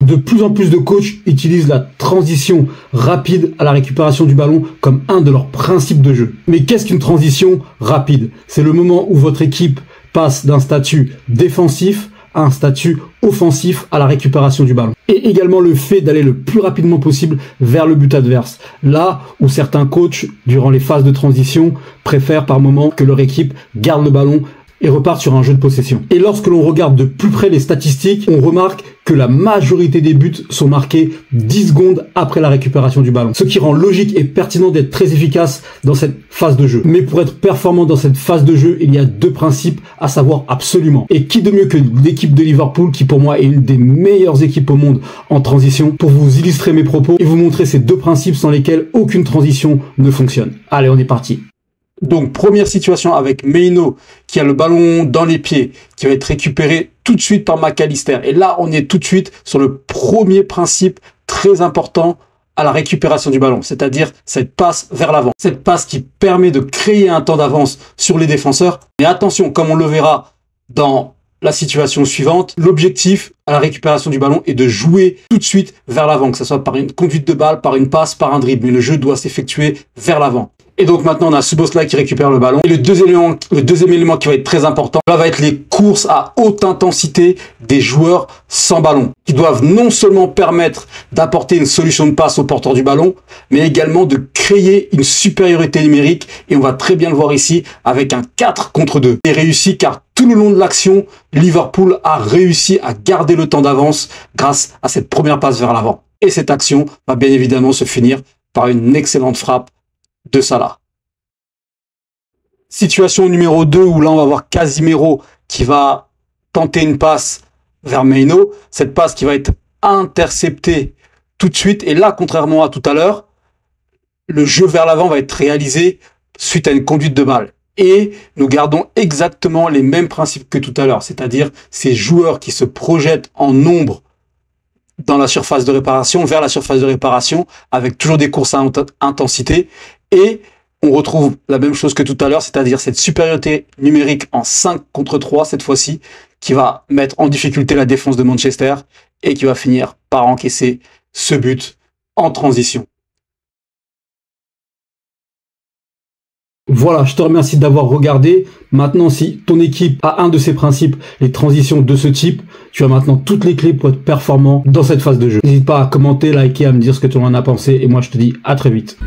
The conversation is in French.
De plus en plus de coachs utilisent la transition rapide à la récupération du ballon comme un de leurs principes de jeu. Mais qu'est-ce qu'une transition rapide? C'est le moment où votre équipe passe d'un statut défensif à un statut offensif à la récupération du ballon. Et également le fait d'aller le plus rapidement possible vers le but adverse. Là où certains coachs, durant les phases de transition, préfèrent par moment que leur équipe garde le ballon et repart sur un jeu de possession. Et lorsque l'on regarde de plus près les statistiques, on remarque que la majorité des buts sont marqués 10 secondes après la récupération du ballon. Ce qui rend logique et pertinent d'être très efficace dans cette phase de jeu. Mais pour être performant dans cette phase de jeu, il y a deux principes à savoir absolument. Et qui de mieux que l'équipe de Liverpool, qui pour moi est une des meilleures équipes au monde en transition, pour vous illustrer mes propos et vous montrer ces deux principes sans lesquels aucune transition ne fonctionne. Allez, on est parti. Donc, première situation avec Mainoo qui a le ballon dans les pieds, qui va être récupéré tout de suite par McAllister. Et là, on est tout de suite sur le premier principe très important à la récupération du ballon, c'est-à-dire cette passe vers l'avant. Cette passe qui permet de créer un temps d'avance sur les défenseurs. Mais attention, comme on le verra dans la situation suivante, l'objectif à la récupération du ballon est de jouer tout de suite vers l'avant, que ce soit par une conduite de balle, par une passe, par un dribble. Mais le jeu doit s'effectuer vers l'avant. Et donc maintenant, on a Szoboszlai qui récupère le ballon. Et le deuxième élément qui va être très important, là va être les courses à haute intensité des joueurs sans ballon, qui doivent non seulement permettre d'apporter une solution de passe au porteur du ballon, mais également de créer une supériorité numérique. Et on va très bien le voir ici avec un 4 contre 2. Et réussi car tout le long de l'action, Liverpool a réussi à garder le temps d'avance grâce à cette première passe vers l'avant. Et cette action va bien évidemment se finir par une excellente frappe de Salah. Situation numéro 2 où là on va voir Casemiro qui va tenter une passe vers Mainoo. Cette passe qui va être interceptée tout de suite. Et là, contrairement à tout à l'heure, le jeu vers l'avant va être réalisé suite à une conduite de balle. Et nous gardons exactement les mêmes principes que tout à l'heure. C'est-à-dire ces joueurs qui se projettent en nombre dans la surface de réparation, vers la surface de réparation, avec toujours des courses à intensité. Et on retrouve la même chose que tout à l'heure, c'est-à-dire cette supériorité numérique en 5 contre 3 cette fois-ci, qui va mettre en difficulté la défense de Manchester et qui va finir par encaisser ce but en transition. Voilà, je te remercie d'avoir regardé. Maintenant, si ton équipe a un de ces principes, les transitions de ce type, tu as maintenant toutes les clés pour être performant dans cette phase de jeu. N'hésite pas à commenter, liker, à me dire ce que tu en as pensé et moi je te dis à très vite.